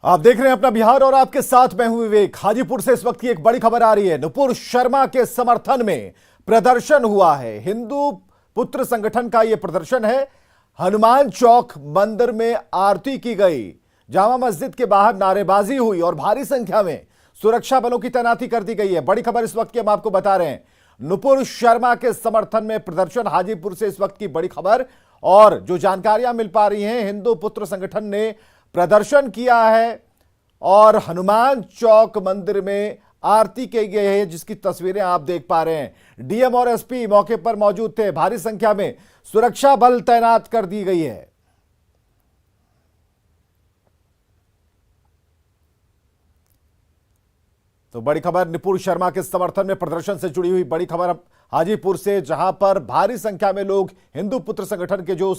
आप देख रहे हैं अपना बिहार और आपके साथ मैं हूं विवेक। हाजीपुर से इस वक्त की एक बड़ी खबर आ रही है। नुपुर शर्मा के समर्थन में प्रदर्शन हुआ है। हिंदू पुत्र संगठन का यह प्रदर्शन है। हनुमान चौक मंदिर में आरती की गई, जामा मस्जिद के बाहर नारेबाजी हुई और भारी संख्या में सुरक्षा बलों की तैनाती कर दी गई है। बड़ी खबर इस वक्त की हम आपको बता रहे हैं। नुपुर शर्मा के समर्थन में प्रदर्शन, हाजीपुर से इस वक्त की बड़ी खबर। और जो जानकारियां मिल पा रही हैं, हिंदू पुत्र संगठन ने प्रदर्शन किया है और हनुमान चौक मंदिर में आरती की गई है, जिसकी तस्वीरें आप देख पा रहे हैं। डीएम और एसपी मौके पर मौजूद थे। भारी संख्या में सुरक्षा बल तैनात कर दी गई है। तो बड़ी खबर नुपुर शर्मा के समर्थन में प्रदर्शन से जुड़ी हुई बड़ी खबर हाजीपुर से, जहां पर भारी संख्या में लोग हिंदू पुत्र संगठन के जो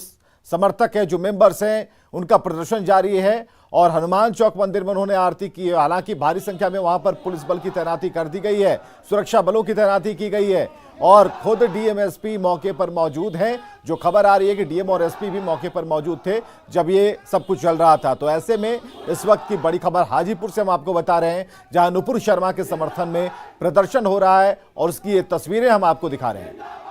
समर्थक हैं, जो मेंबर्स हैं, उनका प्रदर्शन जारी है और हनुमान चौक मंदिर में उन्होंने आरती की है। हालांकि भारी संख्या में वहां पर पुलिस बल की तैनाती कर दी गई है, सुरक्षा बलों की तैनाती की गई है और खुद डीएम एसपी मौके पर मौजूद हैं। जो खबर आ रही है कि डीएम और एसपी भी मौके पर मौजूद थे जब ये सब कुछ चल रहा था। तो ऐसे में इस वक्त की बड़ी खबर हाजीपुर से हम आपको बता रहे हैं, जहां नुपुर शर्मा के समर्थन में प्रदर्शन हो रहा है और उसकी ये तस्वीरें हम आपको दिखा रहे हैं।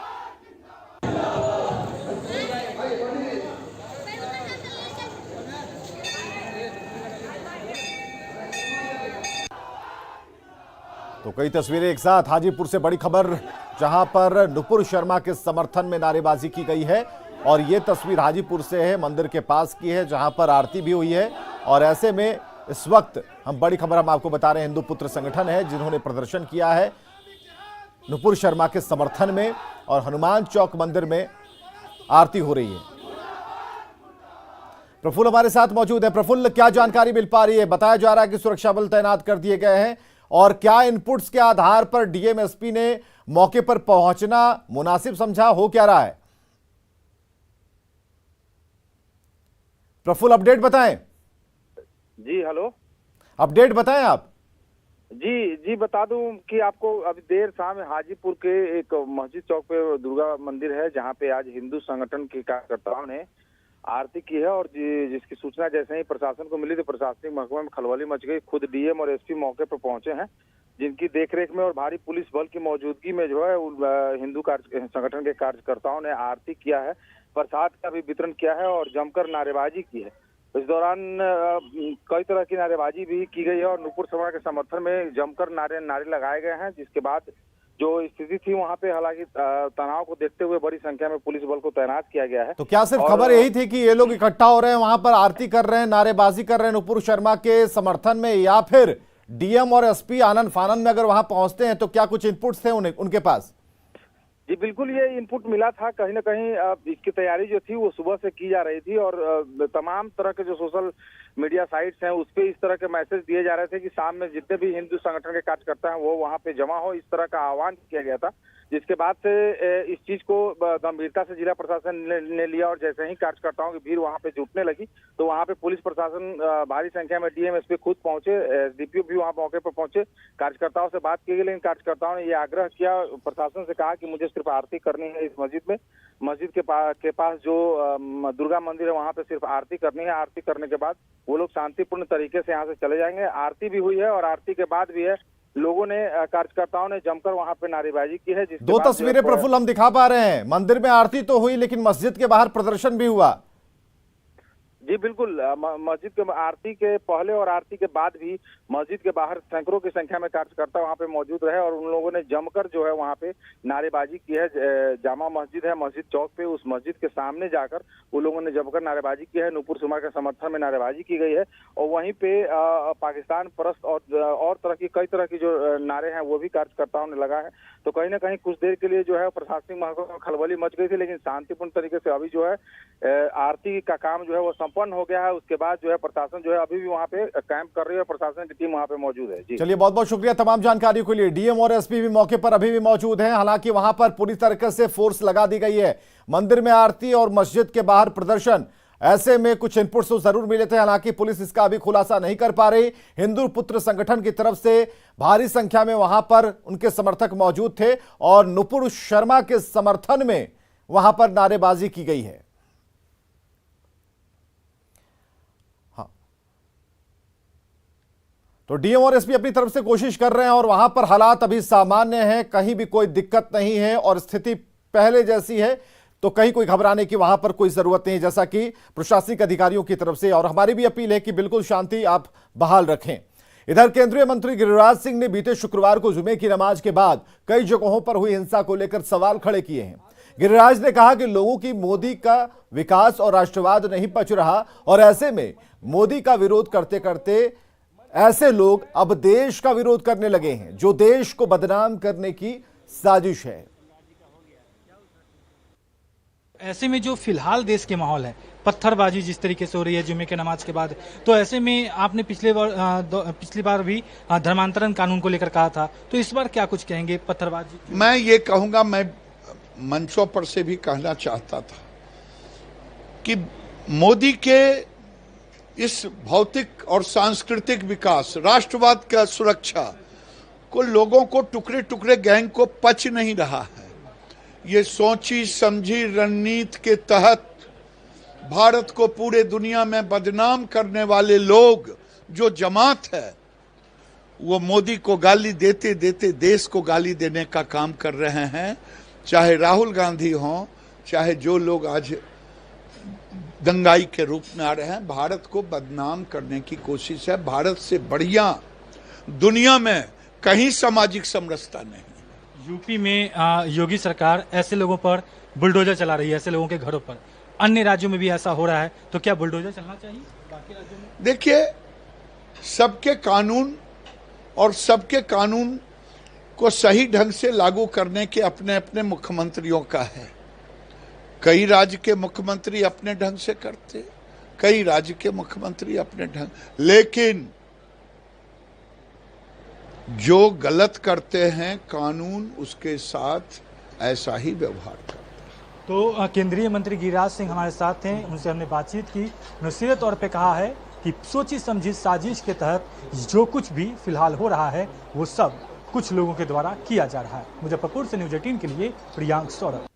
तो कई तस्वीरें एक साथ। हाजीपुर से बड़ी खबर, जहां पर नुपुर शर्मा के समर्थन में नारेबाजी की गई है और यह तस्वीर हाजीपुर से है, मंदिर के पास की है, जहां पर आरती भी हुई है। और ऐसे में इस वक्त हम बड़ी खबर हम आपको बता रहे हैं, हिंदू पुत्र संगठन है जिन्होंने प्रदर्शन किया है नुपुर शर्मा के समर्थन में और हनुमान चौक मंदिर में आरती हो रही है। प्रफुल्ल हमारे साथ मौजूद है। प्रफुल्ल, क्या जानकारी मिल पा रही है? बताया जा रहा है कि सुरक्षा बल तैनात कर दिए गए हैं और क्या इनपुट्स के आधार पर डीएम एसपी ने मौके पर पहुंचना मुनासिब समझा? हो क्या रहा है? प्रफुल्ल, अपडेट बताएं। जी हेलो, अपडेट बताएं आप। जी बता दूं कि आपको अभी देर शाम हाजीपुर के एक मस्जिद चौक पे दुर्गा मंदिर है, जहां पे आज हिंदू संगठन के कार्यकर्ताओं ने आरती की है और जिसकी सूचना जैसे ही प्रशासन को मिली तो प्रशासनिक महकमे में खलबली मच गई। खुद डीएम और एसपी मौके पर पहुंचे हैं, जिनकी देखरेख में और भारी पुलिस बल की मौजूदगी में जो है हिंदू संगठन के कार्यकर्ताओं ने आरती किया है, प्रसाद का भी वितरण किया है और जमकर नारेबाजी की है। इस दौरान कई तरह की नारेबाजी भी की गई है और नुपुर शर्मा के समर्थन में जमकर नारे लगाए गए हैं। जिसके बाद जो स्थिति थी वहां पे, हालांकि तनाव को देखते हुए बड़ी संख्या में पुलिस बल को तैनात किया गया है। तो क्या सिर्फ खबर यही थी कि ये लोग इकट्ठा हो रहे हैं, वहां पर आरती कर रहे हैं, नारेबाजी कर रहे हैं नुपुर शर्मा के समर्थन में, या फिर डीएम और एसपी आनंद फानन में अगर वहां पहुंचते हैं तो क्या कुछ इनपुट्स थे उनके पास? जी बिल्कुल, ये इनपुट मिला था। कहीं ना कहीं इसकी तैयारी जो थी वो सुबह से की जा रही थी और तमाम तरह के जो सोशल मीडिया साइट्स हैं उस पे इस तरह के मैसेज दिए जा रहे थे कि शाम में जितने भी हिंदू संगठन के कार्यकर्ता हैं वो वहां पे जमा हो, इस तरह का आह्वान किया गया था। जिसके बाद से इस चीज को गंभीरता से जिला प्रशासन ने लिया और जैसे ही कार्यकर्ताओं की भीड़ वहां पे जुटने लगी तो वहां पे पुलिस प्रशासन भारी संख्या में, डीएम एसपी खुद पहुंचे, एसडीपीओ भी वहां मौके पर पहुंचे। कार्यकर्ताओं से बात की गई, लेकिन कार्यकर्ताओं ने ये आग्रह किया, प्रशासन से कहा कि मुझे सिर्फ आरती करनी है इस मस्जिद में। मस्जिद के पास जो दुर्गा मंदिर है वहां पे सिर्फ आरती करनी है। आरती करने के बाद वो लोग शांतिपूर्ण तरीके से यहाँ से चले जाएंगे। आरती भी हुई है और आरती के बाद भी है, लोगों ने, कार्यकर्ताओं ने जमकर वहां पे नारेबाजी की है। दो तस्वीरें प्रफुल्ल हम दिखा पा रहे हैं। मंदिर में आरती तो हुई लेकिन मस्जिद के बाहर प्रदर्शन भी हुआ। जी बिल्कुल, मस्जिद के आरती के पहले और आरती के बाद भी मस्जिद के बाहर सैकड़ों की संख्या में कार्यकर्ता वहां पे मौजूद रहे और उन लोगों ने जमकर जो है वहां पे नारेबाजी की है। जामा मस्जिद है, मस्जिद चौक पे, उस मस्जिद के सामने जाकर वो लोगों ने जमकर नारेबाजी की है। नुपुर शर्मा के समर्थन में नारेबाजी की गई है और वहीं पे पाकिस्तान परस्त और तरह की कई तरह की जो नारे हैं वो भी कार्यकर्ताओं ने लगाए हैं। तो कहीं ना कहीं कुछ देर के लिए जो है प्रशासनिक महकमे में खलबली मच गई थी, लेकिन शांतिपूर्ण तरीके से अभी जो है आरती का काम जो है वो संपन्न हो गया है। उसके बाद जो है प्रशासन जो है अभी भी वहां पे कैंप कर रही है, प्रशासन की टीम वहां पे मौजूद है। जी चलिए, बहुत बहुत शुक्रिया तमाम जानकारी के लिए। डीएम और एसपी भी मौके पर अभी भी मौजूद हैं। हालांकि वहां पर पूरी तरीके से फोर्स लगा दी गई है। मंदिर में आरती और मस्जिद के बाहर प्रदर्शन, ऐसे में कुछ इनपुट्स तो जरूर मिले थे। हालांकि पुलिस इसका अभी खुलासा नहीं कर पा रही। हिंदू पुत्र संगठन की तरफ से भारी संख्या में वहां पर उनके समर्थक मौजूद थे और नुपुर शर्मा के समर्थन में वहां पर नारेबाजी की गई है। तो डीएम और एसपी अपनी तरफ से कोशिश कर रहे हैं और वहां पर हालात अभी सामान्य हैं, कहीं भी कोई दिक्कत नहीं है और स्थिति पहले जैसी है, तो कहीं कोई घबराने की वहां पर कोई जरूरत नहीं, जैसा कि प्रशासनिक अधिकारियों की तरफ से। और हमारी भी अपील है कि बिल्कुल शांति आप बहाल रखें। इधर केंद्रीय मंत्री गिरिराज सिंह ने बीते शुक्रवार को जुमे की नमाज के बाद कई जगहों पर हुई हिंसा को लेकर सवाल खड़े किए हैं। गिरिराज ने कहा कि लोगों की मोदी का विकास और राष्ट्रवाद नहीं पच रहा और ऐसे में मोदी का विरोध करते करते ऐसे लोग अब देश का विरोध करने लगे हैं, जो देश को बदनाम करने की साजिश है। ऐसे में जो फिलहाल देश के माहौल है, पत्थरबाजी जिस तरीके से हो रही है जुमे के नमाज के बाद, तो ऐसे में आपने पिछली बार भी धर्मांतरण कानून को लेकर कहा था, तो इस बार क्या कुछ कहेंगे पत्थरबाजी? मैं ये कहूंगा, मैं मंचों पर से भी कहना चाहता था कि मोदी के इस भौतिक और सांस्कृतिक विकास, राष्ट्रवाद का सुरक्षा को लोगों को टुकड़े टुकड़े गैंग को पच नहीं रहा है। ये सोची समझी रणनीति के तहत भारत को पूरे दुनिया में बदनाम करने वाले लोग जो जमात है, वो मोदी को गाली देते देते देश को गाली देने का काम कर रहे हैं। चाहे राहुल गांधी हों, चाहे जो लोग आज दंगाई के रूप में आ रहे हैं, भारत को बदनाम करने की कोशिश है। भारत से बढ़िया दुनिया में कहीं सामाजिक समरसता नहीं। यूपी में योगी सरकार ऐसे लोगों पर बुलडोजर चला रही है, ऐसे लोगों के घरों पर। अन्य राज्यों में भी ऐसा हो रहा है, तो क्या बुलडोजर चलना चाहिए बाकी राज्यों में? देखिए, सबके कानून और सबके कानून को सही ढंग से लागू करने के अपने अपने मुख्यमंत्रियों का है। कई राज्य के मुख्यमंत्री अपने ढंग से करते, कई राज्य के मुख्यमंत्री अपने ढंग, लेकिन जो गलत करते हैं कानून उसके साथ ऐसा ही व्यवहार करता है। तो केंद्रीय मंत्री गिरिराज सिंह हमारे साथ हैं, उनसे हमने बातचीत की। उन्होंने सीधे तौर पे कहा है कि सोची समझी साजिश के तहत जो कुछ भी फिलहाल हो रहा है वो सब कुछ लोगों के द्वारा किया जा रहा है। मुजफ्फरपुर से न्यूज़ 18 के लिए प्रियांक सौरभ।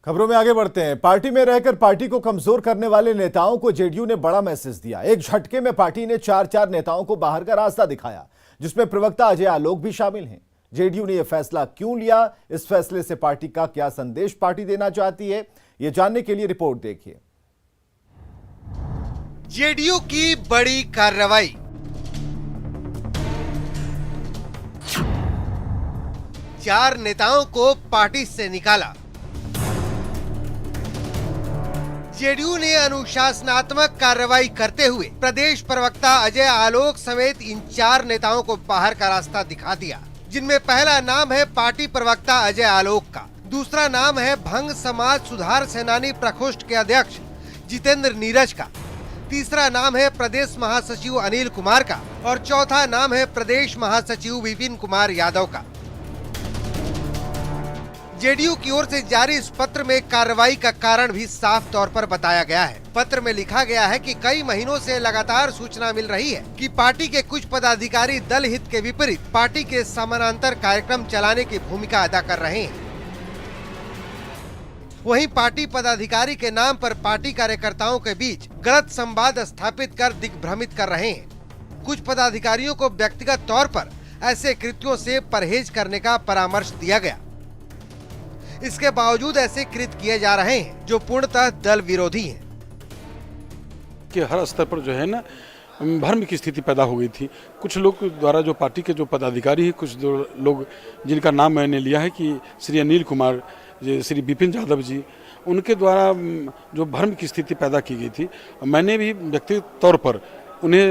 खबरों में आगे बढ़ते हैं। पार्टी में रहकर पार्टी को कमजोर करने वाले नेताओं को जेडीयू ने बड़ा मैसेज दिया। एक झटके में पार्टी ने 4 नेताओं को बाहर का रास्ता दिखाया, जिसमें प्रवक्ता अजय आलोक भी शामिल हैं। जेडीयू ने यह फैसला क्यों लिया, इस फैसले से पार्टी का क्या संदेश पार्टी देना चाहती है, यह जानने के लिए रिपोर्ट देखिए। जेडीयू की बड़ी कार्रवाई। चार नेताओं को पार्टी से निकाला। जेडीयू ने अनुशासनात्मक कार्रवाई करते हुए प्रदेश प्रवक्ता अजय आलोक समेत इन 4 नेताओं को बाहर का रास्ता दिखा दिया, जिनमें पहला नाम है पार्टी प्रवक्ता अजय आलोक का, दूसरा नाम है भंग समाज सुधार सेनानी प्रकोष्ठ के अध्यक्ष जितेंद्र नीरज का, तीसरा नाम है प्रदेश महासचिव अनिल कुमार का और चौथा नाम है प्रदेश महासचिव विपिन कुमार यादव का। जेडीयू की ओर से जारी इस पत्र में कार्रवाई का कारण भी साफ तौर पर बताया गया है। पत्र में लिखा गया है कि कई महीनों से लगातार सूचना मिल रही है कि पार्टी के कुछ पदाधिकारी दल हित के विपरीत पार्टी के समानांतर कार्यक्रम चलाने की भूमिका अदा कर रहे हैं। वहीं पार्टी पदाधिकारी के नाम पर पार्टी कार्यकर्ताओं के बीच गलत संवाद स्थापित कर दिग्भ्रमित कर रहे हैं। कुछ पदाधिकारियों को व्यक्तिगत तौर पर ऐसे कृत्यों से परहेज करने का परामर्श दिया गया। इसके बावजूद ऐसे कृत्य किए जा रहे हैं जो पूर्णतः दल विरोधी हैं। कि हर स्तर पर जो है ना भ्रम की स्थिति पैदा हो गई थी। कुछ लोग द्वारा जो पार्टी के जो पदाधिकारी हैं, कुछ लोग जिनका नाम मैंने लिया है कि श्री अनिल कुमार, श्री विपिन यादव जी, उनके द्वारा जो भ्रम की स्थिति पैदा की गई थी, मैंने भी व्यक्तिगत तौर पर उन्हें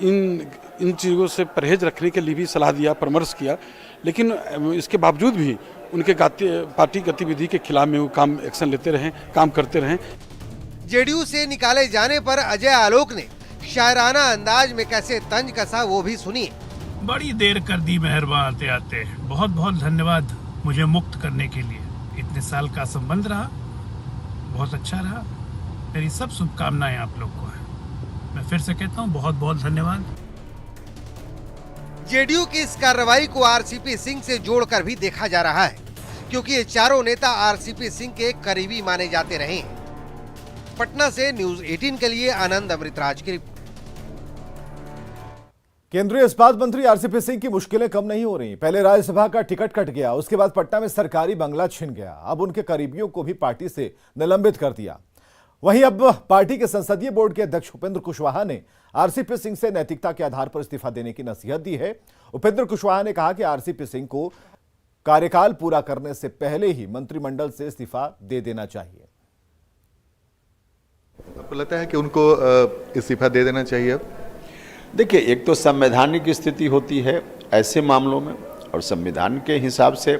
इन चीज़ों से परहेज रखने के लिए भी सलाह दिया, परामर्श किया, लेकिन इसके बावजूद भी उनके पार्टी गतिविधि के खिलाफ में वो काम एक्शन लेते रहे, काम करते रहे। जेडीयू से निकाले जाने पर अजय आलोक ने शायराना अंदाज में कैसे तंज कसा वो भी सुनिए। बड़ी देर कर दी मेहरबान आते आते, बहुत बहुत धन्यवाद मुझे मुक्त करने के लिए। इतने साल का संबंध रहा, बहुत अच्छा रहा। मेरी सब शुभकामनाएं आप लोग को है। मैं फिर से कहता हूँ बहुत बहुत धन्यवाद। जेडीयू की इस कार्रवाई को आरसीपी सिंह से जोड़कर भी देखा जा रहा है, क्योंकि ये चारों नेता आरसीपी सिंह के करीबी माने जाते रहे हैं। पटना से न्यूज़ 18 के लिए आनंद अमृतराज की रिपोर्ट। केंद्रीय इस्पात मंत्री आरसीपी सिंह की मुश्किलें कम नहीं हो रही। पहले राज्यसभा का टिकट कट गया, उसके बाद पटना में सरकारी बंगला छिन गया, अब उनके करीबियों को भी पार्टी से निलंबित कर दिया। वहीं अब पार्टी के संसदीय बोर्ड के अध्यक्ष उपेंद्र कुशवाहा ने आरसीपी सिंह से नैतिकता के आधार पर इस्तीफा देने की नसीहत दी है। उपेंद्र कुशवाहा ने कहा कि आरसीपी सिंह को कार्यकाल पूरा करने से पहले ही मंत्रिमंडल से इस्तीफा दे देना चाहिए। आपको लगता है कि उनको इस्तीफा दे देना चाहिए? अब देखिए, एक तो संवैधानिक स्थिति होती है ऐसे मामलों में, और संविधान के हिसाब से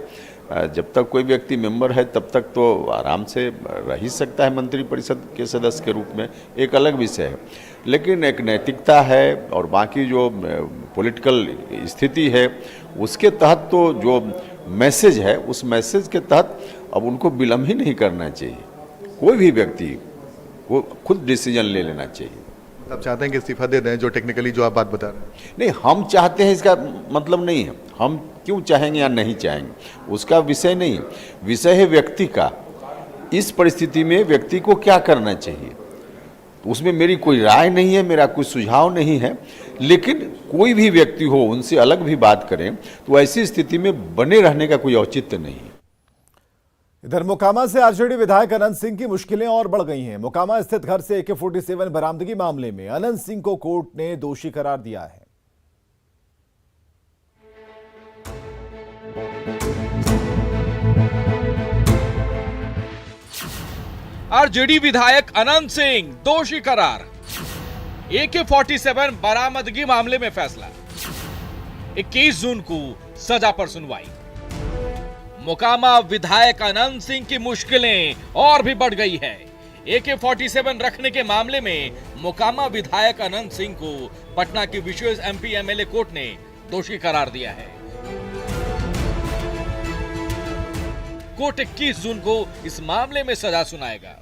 जब तक कोई व्यक्ति मेंबर है तब तक तो आराम से रह ही सकता है मंत्रिपरिषद के सदस्य के रूप में, एक अलग विषय है। लेकिन एक नैतिकता है और बाकी जो पॉलिटिकल स्थिति है उसके तहत तो जो मैसेज है उस मैसेज के तहत अब उनको विलंब ही नहीं करना चाहिए। कोई भी व्यक्ति को खुद डिसीजन ले लेना चाहिए। आप चाहते हैं कि इस्तीफा दे दें, जो टेक्निकली जो आप बात बता रहे हैं? नहीं, हम चाहते हैं इसका मतलब नहीं है हम क्यों चाहेंगे या नहीं चाहेंगे, उसका विषय नहीं है। विषय है व्यक्ति का, इस परिस्थिति में व्यक्ति को क्या करना चाहिए। उसमें मेरी कोई राय नहीं है, मेरा कोई सुझाव नहीं है, लेकिन कोई भी व्यक्ति हो उनसे अलग भी बात करें तो ऐसी स्थिति में बने रहने का कोई औचित्य नहीं है। इधर मोकामा से आरजेडी विधायक अनंत सिंह की मुश्किलें और बढ़ गई हैं। मोकामा स्थित घर से AK-47 बरामदगी मामले में अनंत सिंह को कोर्ट ने दोषी करार दिया है। आरजेडी विधायक अनंत सिंह दोषी करार। AK-47 बरामदगी मामले में फैसला। 21 जून को सजा पर सुनवाई। मोकामा विधायक अनंत सिंह की मुश्किलें और भी बढ़ गई है। AK-47 रखने के मामले में मोकामा विधायक अनंत सिंह को पटना की विशेष MP MLA कोर्ट ने दोषी करार दिया है। कोर्ट 21 जून को इस मामले में सजा सुनाएगा।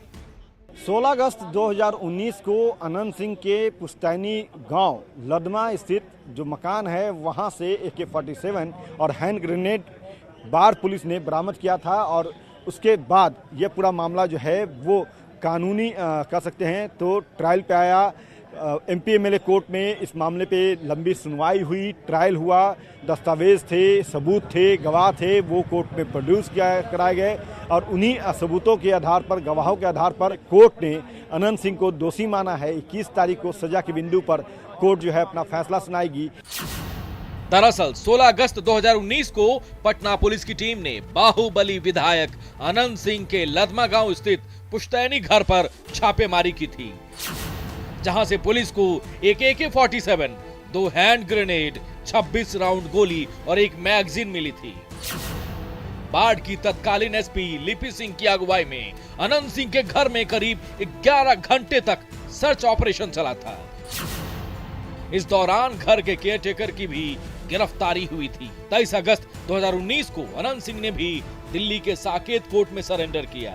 16 अगस्त 2019 को अनंत सिंह के पुश्तैनी गांव लदमा स्थित जो मकान है वहां से AK-47 और हैंड ग्रेनेड बार पुलिस ने बरामद किया था, और उसके बाद यह पूरा मामला जो है वो कानूनी कह सकते हैं तो ट्रायल पे आया। MP MLA कोर्ट में इस मामले पे लंबी सुनवाई हुई, ट्रायल हुआ, दस्तावेज थे, सबूत थे, गवाह थे, वो कोर्ट में प्रोड्यूस कराए गए, और उन्हीं सबूतों के आधार पर, गवाहों के आधार पर कोर्ट ने अनंत सिंह को दोषी माना है। 21 तारीख को सजा के बिंदु पर कोर्ट जो है अपना फैसला सुनाएगी। दरअसल 16 अगस्त 2019 को पटना पुलिस की टीम ने बाहुबली विधायक अनंत सिंह के लदमा गांव स्थित पुश्तैनी घर पर छापेमारी की थी, जहां से पुलिस को एक AK-47, 2 हैंड ग्रेनेड, 26 राउंड गोली और एक मैगजीन मिली थी। बाढ़ की तत्कालीन SP लिपि सिंह की अगुवाई में अनंत सिंह के घर में करीब 11 घंटे तक सर्च ऑपरेशन चला था। इस दौरान घर के केयरटेकर की भी गिरफ्तारी हुई थी। 23 अगस्त 2019 को अनंत सिंह ने भी दिल्ली के साकेत कोर्ट में सरेंडर किया।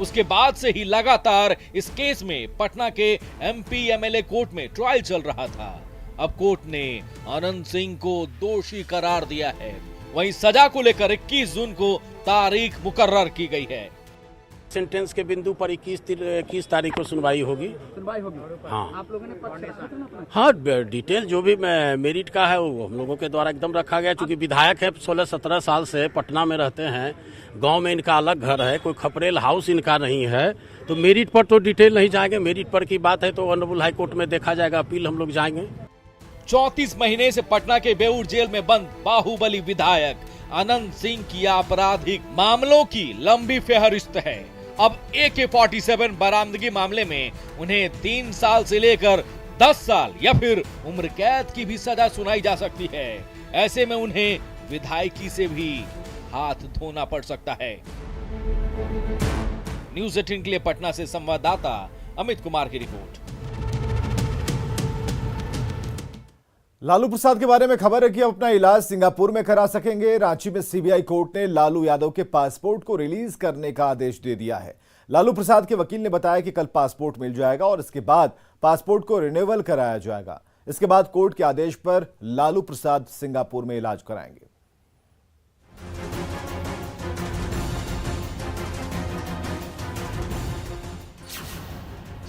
उसके बाद से ही लगातार इस केस में पटना के MP MLA कोर्ट में ट्रायल चल रहा था। अब कोर्ट ने अनंत सिंह को दोषी करार दिया है। वहीं सजा को लेकर 21 जून को तारीख मुकर्रर की गई है। सेंटेंस के बिंदु पर 21 तारीख को सुनवाई होगी। हाँ, आप लोगों ने पक्ष हाँ, डिटेल जो भी मेरिट का है वो हम लोगों के द्वारा एकदम रखा गया। क्योंकि विधायक है, 16-17 साल से पटना में रहते हैं, गांव में इनका अलग घर है, कोई खपरेल हाउस इनका नहीं है, तो मेरिट पर तो डिटेल नहीं जाएंगे। मेरिट पर की बात है तो ऑनरेबल हाई कोर्ट में देखा जाएगा, अपील हम लोग जाएंगे। 34 महीने से पटना के बेऊर जेल में बंद बाहुबली विधायक अनंत सिंह की आपराधिक मामलों की लंबी फेहरिस्त है। अब AK-47 बरामदगी मामले में उन्हें 3 साल से लेकर 10 साल या फिर उम्र कैद की भी सजा सुनाई जा सकती है। ऐसे में उन्हें विधायकी से भी हाथ धोना पड़ सकता है। न्यूज़ 18 के लिए पटना से संवाददाता अमित कुमार की रिपोर्ट। लालू प्रसाद के बारे में खबर है कि अब अपना इलाज सिंगापुर में करा सकेंगे। रांची में CBI कोर्ट ने लालू यादव के पासपोर्ट को रिलीज करने का आदेश दे दिया है। लालू प्रसाद के वकील ने बताया कि कल पासपोर्ट मिल जाएगा और इसके बाद पासपोर्ट को रिन्यूअल कराया जाएगा। इसके बाद कोर्ट के आदेश पर लालू प्रसाद सिंगापुर में इलाज कराएंगे।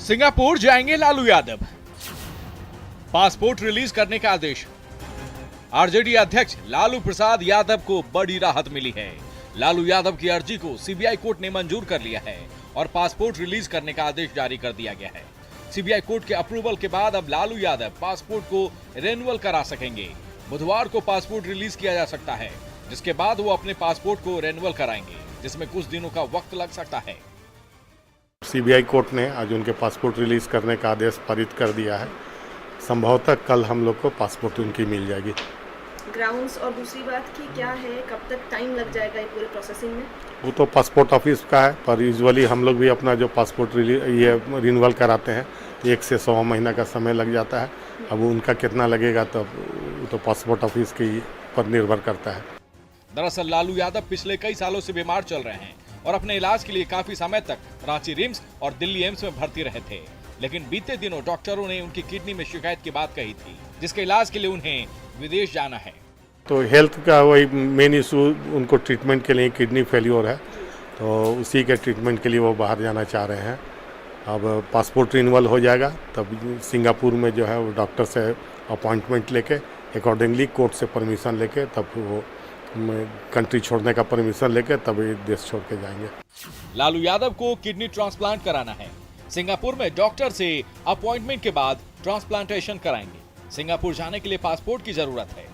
सिंगापुर जाएंगे लालू यादव। पासपोर्ट रिलीज करने का आदेश। आरजेडी अध्यक्ष लालू प्रसाद यादव को बड़ी राहत मिली है। लालू यादव की अर्जी को सीबीआई कोर्ट ने मंजूर कर लिया है और पासपोर्ट रिलीज करने का आदेश जारी कर दिया गया है। सीबीआई कोर्ट के अप्रूवल के बाद अब लालू यादव पासपोर्ट को रिन्यूअल करा सकेंगे। बुधवार को पासपोर्ट रिलीज किया जा सकता है, जिसके बाद वो अपने पासपोर्ट को रिन्यूअल कराएंगे, जिसमें कुछ दिनों का वक्त लग सकता है। सीबीआई कोर्ट ने आज उनके पासपोर्ट रिलीज करने का आदेश पारित कर दिया है। संभवतः कल हम लोग को पासपोर्ट उनकी मिल जाएगी। ग्राउंड्स और दूसरी बात की क्या है, कब तक टाइम लग जाएगा ये पूरे प्रोसेसिंग में? वो तो पासपोर्ट ऑफिस का है, पर यूजुअली हम लोग भी अपना जो पासपोर्ट रिन्यूअल कराते हैं 1 से 100 महीना का समय लग जाता है। अब उनका कितना लगेगा तो पासपोर्ट ऑफिस के पर निर्भर करता है। दरअसल लालू यादव पिछले कई सालों से बीमार चल रहे हैं और अपने इलाज के लिए काफी समय तक रांची रिम्स और दिल्ली एम्स में भर्ती रहे थे, लेकिन बीते दिनों डॉक्टरों ने उनकी किडनी में शिकायत की बात कही थी, जिसके इलाज के लिए उन्हें विदेश जाना है। तो हेल्थ का वही मेन इशू, उनको ट्रीटमेंट के लिए किडनी फेल्योर है, तो उसी के ट्रीटमेंट के लिए वो बाहर जाना चाह रहे हैं। अब पासपोर्ट रिन्यूअल हो जाएगा तब सिंगापुर में जो है वो डॉक्टर से अपॉइंटमेंट लेके अकॉर्डिंगली कोर्ट से परमिशन लेके तब वो कंट्री छोड़ने का परमिशन लेके तब ये देश छोड़ के जाएंगे। लालू यादव को किडनी ट्रांसप्लांट कराना है। सिंगापुर में डॉक्टर से अपॉइंटमेंट के बाद ट्रांसप्लांटेशन कराएंगे। सिंगापुर जाने के लिए पासपोर्ट की जरूरत है।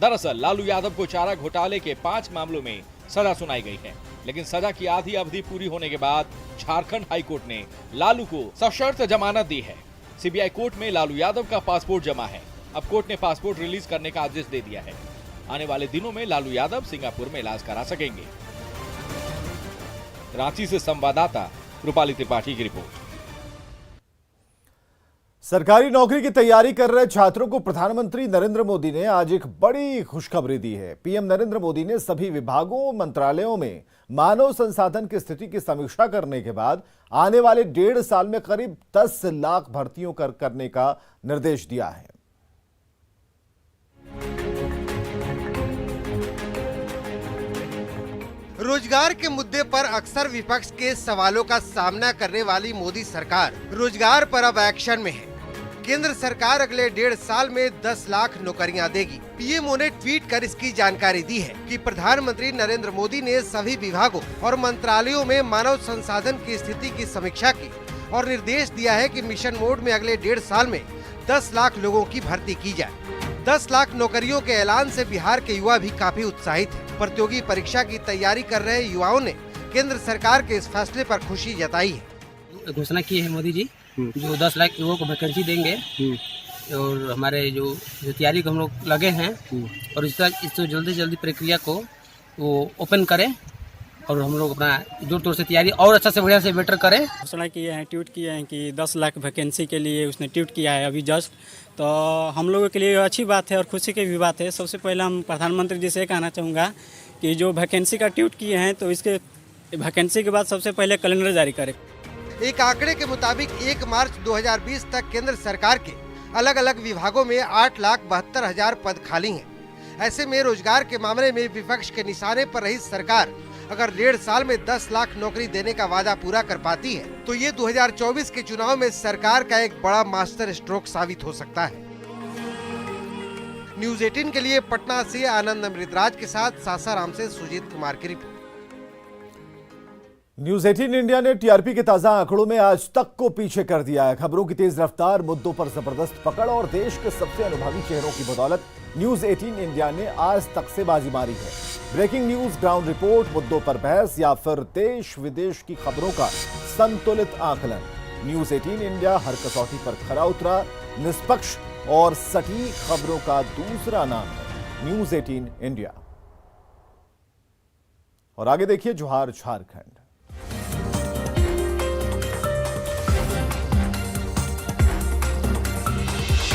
दरअसल लालू यादव को चारा घोटाले के 5 मामलों में सजा सुनाई गई है, लेकिन सजा की आधी अवधि पूरी होने के बाद झारखंड हाईकोर्ट ने लालू को सशर्त जमानत दी है। सीबीआई कोर्ट में लालू यादव का पासपोर्ट जमा है। अब कोर्ट ने पासपोर्ट रिलीज करने का आदेश दे दिया है। आने वाले दिनों में लालू यादव सिंगापुर में इलाज करा सकेंगे। रांची से संवाददाता रूपाली त्रिपाठी की रिपोर्ट। सरकारी नौकरी की तैयारी कर रहे छात्रों को प्रधानमंत्री नरेंद्र मोदी ने आज एक बड़ी खुशखबरी दी है। पीएम नरेंद्र मोदी ने सभी विभागों मंत्रालयों में मानव संसाधन की स्थिति की समीक्षा करने के बाद आने वाले 1.5 साल में करीब 10 लाख भर्तियों करने का निर्देश दिया है। रोजगार के मुद्दे पर अक्सर विपक्ष के सवालों का सामना करने वाली मोदी सरकार रोजगार पर अब एक्शन में है। केंद्र सरकार अगले 1.5 साल में 10 लाख नौकरियां देगी। पीएमओ ने ट्वीट कर इसकी जानकारी दी है कि प्रधानमंत्री नरेंद्र मोदी ने सभी विभागों और मंत्रालयों में मानव संसाधन की स्थिति की समीक्षा की और निर्देश दिया है कि मिशन मोड में अगले 1.5 साल में 10 लाख लोगों की भर्ती की जाए। 10 लाख नौकरियों के ऐलान से बिहार के युवा भी काफी उत्साहित हैं। प्रतियोगी परीक्षा की तैयारी कर रहे युवाओं ने केंद्र सरकार के इस फैसले पर खुशी जताई है। घोषणा की है मोदी जी, जो 10 लाख युवाओं को वैकेंसी देंगे और हमारे जो तैयारी को हम लोग लगे हैं और इस जल्दी से जल्दी प्रक्रिया को वो ओपन करें और हम लोग अपना जोर तोड़ से तैयारी और अच्छा से बढ़िया से बेटर करें। घोषणा किए हैं, ट्वीट किए हैं कि 10 लाख वैकेंसी के लिए उसने ट्वीट किया है अभी जस्ट। तो हम लोगों के लिए अच्छी बात है और खुशी की भी बात है। सबसे पहले हम प्रधानमंत्री जी से कहना चाहूँगा कि जो वैकेंसी का ट्वीट किए हैं तो इसके वैकेंसी के बाद सबसे पहले कैलेंडर जारी करें। एक आंकड़े के मुताबिक 1 मार्च 2020 तक केंद्र सरकार के अलग अलग विभागों में 8,72,000 पद खाली हैं। ऐसे में रोजगार के मामले में विपक्ष के निशाने पर रही सरकार अगर 1.5 साल में 10 लाख नौकरी देने का वादा पूरा कर पाती है तो ये 2024 के चुनाव में सरकार का एक बड़ा मास्टर स्ट्रोक साबित हो सकता है। न्यूज़ 18 के लिए पटना से आनंद अमृतराज के साथ सासाराम से सुजीत कुमार की रिपोर्ट। न्यूज़ 18 इंडिया ने टीआरपी के ताजा आंकड़ों में आज तक को पीछे कर दिया है। खबरों की तेज रफ्तार, मुद्दों पर जबरदस्त पकड़ और देश के सबसे अनुभवी चेहरों की बदौलत न्यूज़ 18 इंडिया ने आज तक से बाजी मारी है। ब्रेकिंग न्यूज, ग्राउंड रिपोर्ट, मुद्दों पर बहस या फिर देश विदेश की खबरों का संतुलित आकलन, न्यूज़ 18 इंडिया हर कसौटी पर खरा उतरा। निष्पक्ष और सटीक खबरों का दूसरा नाम है न्यूज़ 18 इंडिया। और आगे देखिए जोहार झारखंड।